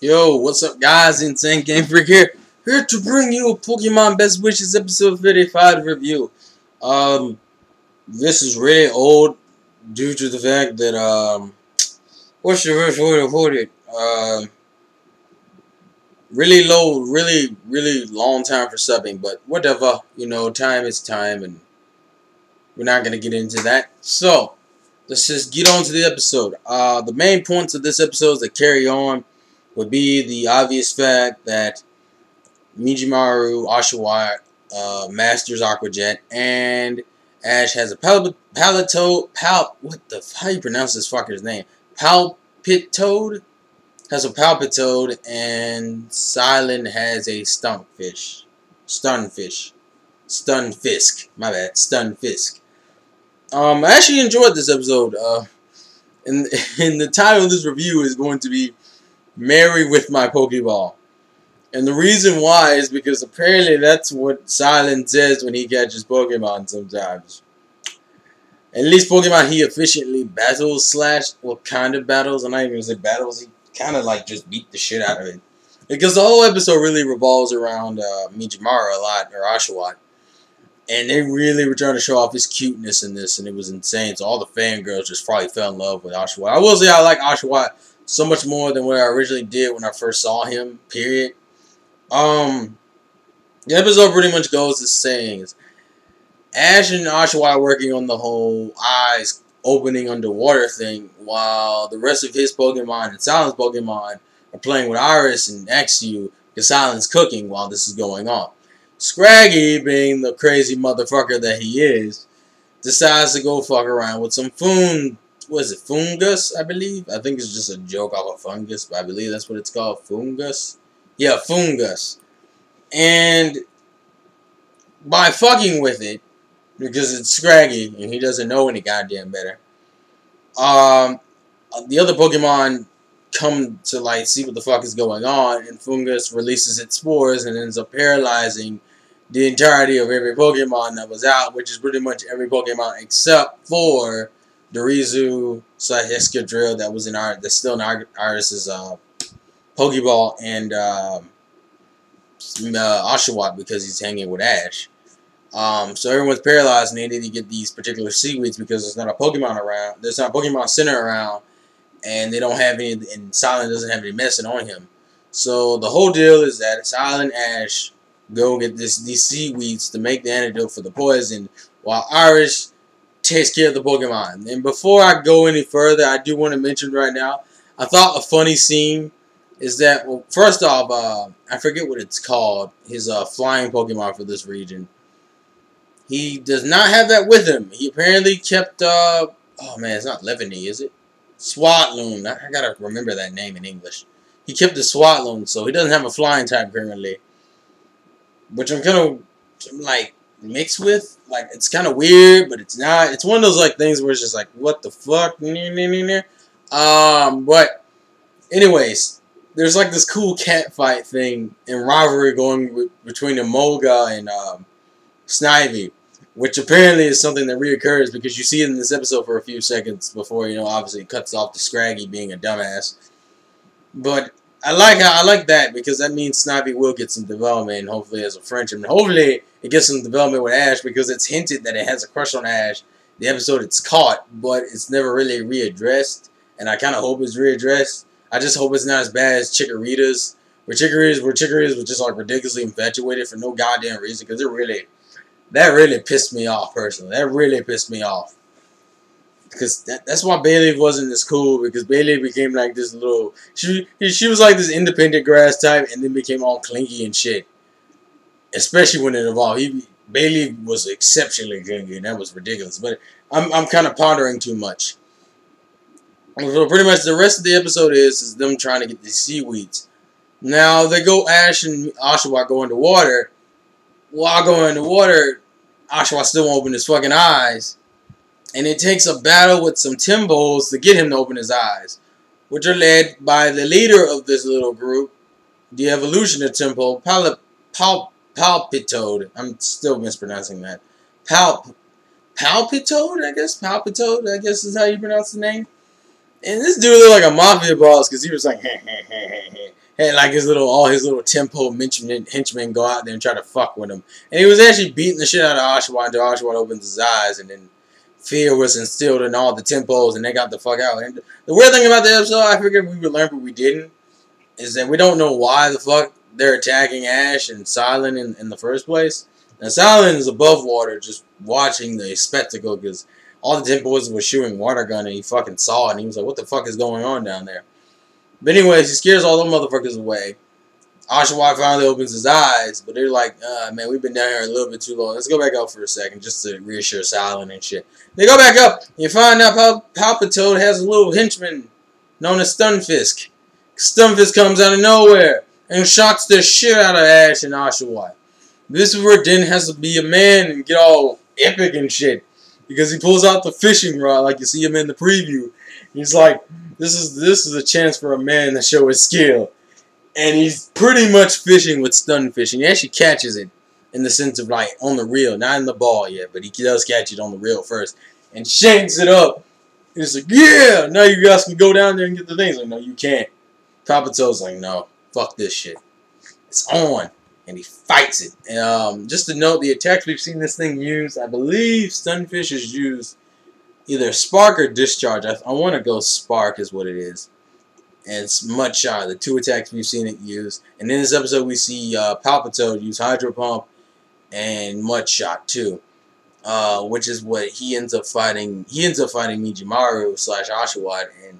Yo, what's up, guys? Insane Game Freak here to bring you a Pokemon Best Wishes episode 55 review. Um, this is really old due to the fact that what's the first way to put it? Really low, really long time for subbing, but whatever. You know, time is time, and we're not gonna get into that. So let's just get on to the episode. The main points of this episode that carry on would be the obvious fact that Mijimaru, Oshawott, Masters Aquajet, and Ash has a how you pronounce this fucker's name? Palpitoad? Has a Palpitoad, and Silent has a Stunfisk. My bad. Stunfisk. I actually enjoyed this episode. And the title of this review is going to be Marry with My Pokeball. And the reason why is because apparently that's what Silent says when he catches Pokemon sometimes. At least Pokemon he efficiently battles kind of battles. I'm not even going to say battles. He kind of like just beat the shit out of it. Because the whole episode really revolves around Mijimaru a lot, or Oshawott. And they really were trying to show off his cuteness in this, and it was insane. So all the fangirls just probably fell in love with Oshawott. I will say I like Oshawott so much more than what I originally did when I first saw him, period. The episode pretty much goes as saying Ash and Oshawott are working on the whole eyes opening underwater thing, while the rest of his Pokemon and Silent's Pokemon are playing with Iris and Axew because Silent's cooking while this is going on. Scraggy, being the crazy motherfucker that he is, decides to go fuck around with some fungus, I believe? I think it's just a joke off of fungus, but I believe that's what it's called, fungus? Yeah, fungus. And by fucking with it, because it's Scraggy and he doesn't know any goddamn better, the other Pokemon come to like see what the fuck is going on, and fungus releases its spores and ends up paralyzing the entirety of every Pokemon that was out, which is pretty much every Pokemon except for Dorizu / Escadrille that was that's still in Iris's Pokeball, and Oshawott because he's hanging with Ash. So everyone's paralyzed and they need to get these particular seaweeds because there's not a Pokemon around. There's not a Pokemon Center around, and they don't have any. And Silent doesn't have any medicine on him. So the whole deal is that Silent and Ash go get these seaweeds to make the antidote for the poison, while Iris takes care of the Pokemon. And before I go any further, I do want to mention right now, I thought a funny scene is that, well, first off, I forget what it's called, his flying Pokemon for this region. He does not have that with him. He apparently kept, oh man, it's not Levany, is it? Swatloon. I gotta remember that name in English. He kept the Swatloon, so he doesn't have a flying type currently. Which I'm kind of, like, mixed with. Like, it's kind of weird, but it's not. It's one of those, like, things where it's just like, what the fuck? But, anyways, there's, like, this cool cat fight thing and rivalry going between Emolga and, Snivy, which apparently is something that reoccurs because you see it in this episode for a few seconds before, you know, obviously it cuts off to Scraggy being a dumbass. But I like that because that means Snivy will get some development and hopefully as a friendship. And hopefully it gets some development with Ash because it's hinted that it has a crush on Ash. The episode it's caught, but it's never really readdressed. And I kind of hope it's readdressed. I just hope it's not as bad as Chikorita's. Where Chikorita was just like ridiculously infatuated for no goddamn reason because that really pissed me off personally. That really pissed me off. Because that's why Bailey wasn't as cool, because Bailey became like this little... She was like this independent grass type and then became all clingy and shit. Especially when it evolved. Bailey was exceptionally clingy and that was ridiculous. But I'm kind of pondering too much. So pretty much the rest of the episode is them trying to get these seaweeds. Now they go, Ash and Oshawott go underwater. While going underwater, Oshawott still won't open his fucking eyes. And it takes a battle with some Timbos to get him to open his eyes, which are led by the leader of this little group, the evolutionary Timbo, Palpitoad. I'm still mispronouncing that. Palpitoad, I guess? Palpitoad, I guess is how you pronounce the name. And this dude looked like a mafia boss because he was like, had like all his little tempo henchmen go out there and try to fuck with him. And he was actually beating the shit out of Oshawott until Oshawott opens his eyes, and then fear was instilled in all the tempos, and they got the fuck out. And the weird thing about the episode, I figured we would learn, but we didn't, is that we don't know why the fuck they're attacking Ash and Silent in the first place. Now, Silent is above water just watching the spectacle because all the tempos was shooting water gun, and he fucking saw it, and he was like, what the fuck is going on down there? But anyways, he scares all them motherfuckers away. Oshawott finally opens his eyes, but they're like, man, we've been down here a little bit too long. Let's go back up for a second just to reassure Silent and shit. They go back up. You find out Palpitoad has a little henchman known as Stunfisk. Stunfisk comes out of nowhere and shocks the shit out of Ash and Oshawott. This is where Den has to be a man and get all epic and shit, because he pulls out the fishing rod like you see him in the preview. He's like, this is a chance for a man to show his skill. And he's pretty much fishing with stun fishing. He actually catches it in the sense of like on the reel, not in the ball yet, but he does catch it on the reel first and shanks it up. And it's like, yeah, now you guys can go down there and get the things. Like, no, you can't. Palpitoad's like, no, fuck this shit. It's on. And he fights it. And just to note, the attacks we've seen this thing use, I believe Stunfish is used either Spark or Discharge. I want to go Spark is what it is. And it's Mudshot, the two attacks we've seen it use. And in this episode, we see Palpitoad use Hydro Pump and Mudshot too, which is what he ends up fighting. He ends up fighting Mijimaru / Oshawott, and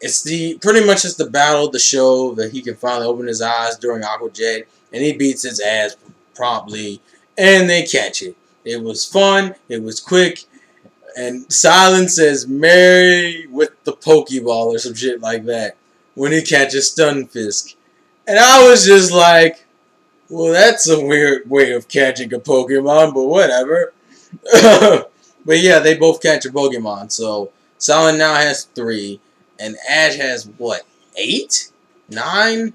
it's pretty much just the battle to show that he can finally open his eyes during Aqua Jet, and he beats his ass promptly, and they catch it. It was fun. It was quick. And Silent says, "Marry with the Pokeball," or some shit like that, when he catches Stunfisk. And I was just like, well, that's a weird way of catching a Pokemon, but whatever. But yeah, they both catch a Pokemon. So Silent now has 3, and Ash has, what, 8? 9?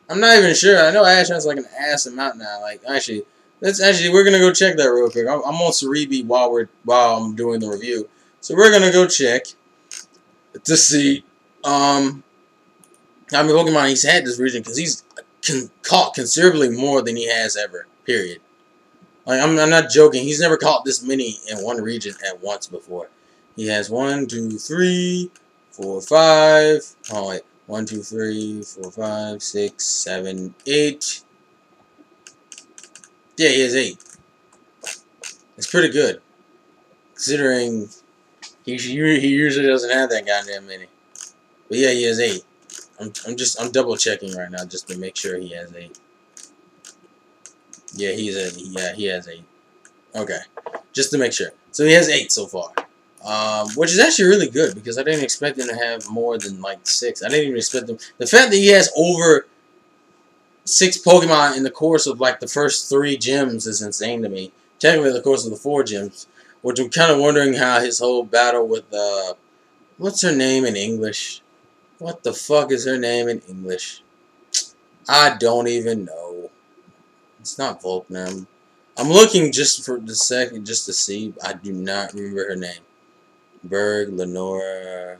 I'm not even sure. I know Ash has like an ass amount now. Like, actually, we're gonna go check that real quick. I'm on Cerebi while I'm doing the review, so we're gonna go check to see how many Pokemon he's had this region, because he's caught considerably more than he has ever. Period. Like, I'm not joking. He's never caught this many in one region at once before. He has 1, 2, 3, 4, 5. Oh wait, 1, 2, 3, 4, 5, 6, 7, 8. Yeah, he has 8. It's pretty good, considering he usually doesn't have that goddamn many. But yeah, he has 8. I'm double checking right now just to make sure he has 8. Yeah, he has 8. Okay, just to make sure. So he has 8 so far, which is actually really good, because I didn't expect him to have more than like 6. I didn't even expect him. The fact that he has over 6 Pokemon in the course of like the first 3 gyms is insane to me. Technically, the course of the 4 gyms, which I'm kind of wondering how his whole battle with what's her name in English? What the fuck is her name in English? I don't even know. It's not Volknam. I'm looking just for the second just to see. I do not remember her name. Berg, Lenora,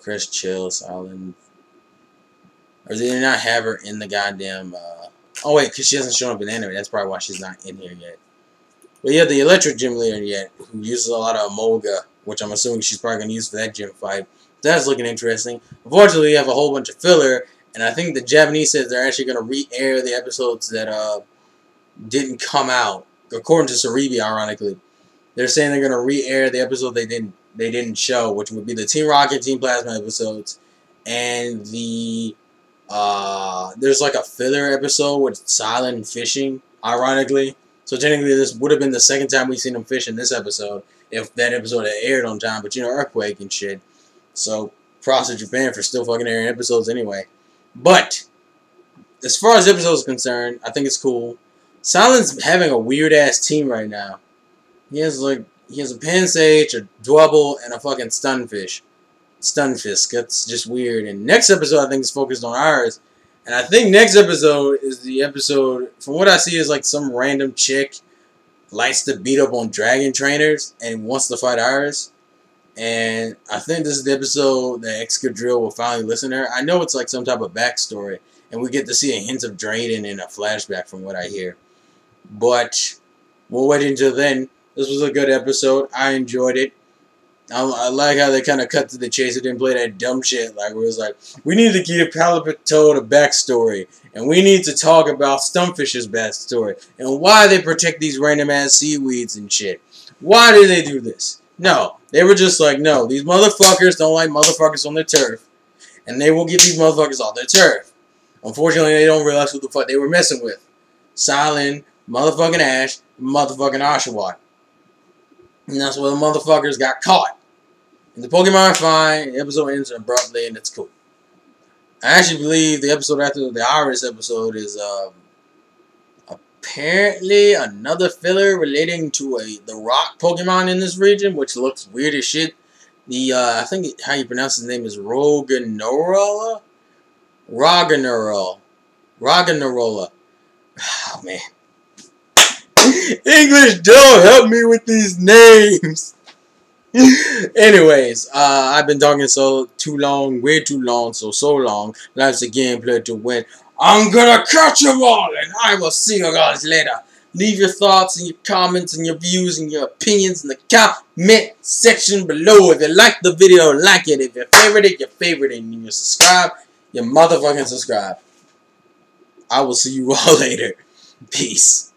Chris Chill, Silent. Or did they not have her in the goddamn, oh wait, because she hasn't shown up in anime. That's probably why she's not in here yet. But yeah, the electric gym leader yet, who uses a lot of Emolga, which I'm assuming she's probably going to use for that gym fight. That's looking interesting. Unfortunately, we have a whole bunch of filler, and I think the Japanese says they're actually going to re-air the episodes that didn't come out. According to Cerebi, ironically, they're saying they're going to re-air the episode they didn't show, which would be the Team Rocket, Team Plasma episodes, and the there's like a filler episode with Silent fishing, ironically. So technically, this would have been the second time we've seen him fish in this episode, if that episode had aired on time. But you know, Earthquake and shit. So props to Japan for still fucking airing episodes anyway. But as far as episodes are concerned, I think it's cool. Silent's having a weird ass team right now. He has a Pansage, a Dwebble, and a fucking Stunfisk. That's just weird. And next episode, I think, is focused on Iris. And I think next episode is the episode, from what I see, is like some random chick likes to beat up on dragon trainers and wants to fight Iris. And I think this is the episode that Excadrill will finally listen to her. I know it's like some type of backstory, and we get to see a hint of Drayden in a flashback from what I hear. But we'll wait until then. This was a good episode. I enjoyed it. I like how they kind of cut to the chase. It didn't play that dumb shit like it was like, we need to give Palipitoad a backstory, and we need to talk about Stumpfish's backstory, and why they protect these random ass seaweeds and shit. Why did they do this? No, they were just like, no, these motherfuckers don't like motherfuckers on their turf, and they will get these motherfuckers off their turf. Unfortunately, they don't realize who the fuck they were messing with. Silent, motherfucking Ash, motherfucking Oshawott. And that's where the motherfuckers got caught. And the Pokemon are fine. The episode ends abruptly, and it's cool. I actually believe the episode after the Iris episode is apparently another filler relating to the rock Pokemon in this region, which looks weird as shit. I think how you pronounce his name is Roggenrola? Roggenrola. Oh, man. English, don't help me with these names. Anyways, I've been talking too long, way too long, so long. Life's a game, play to win. I'm gonna catch you all, and I will see you guys later. Leave your thoughts and your comments and your views and your opinions in the comment section below. If you like the video, like it. If you favorite it, you favorite it. And you subscribe, you motherfucking subscribe. I will see you all later. Peace.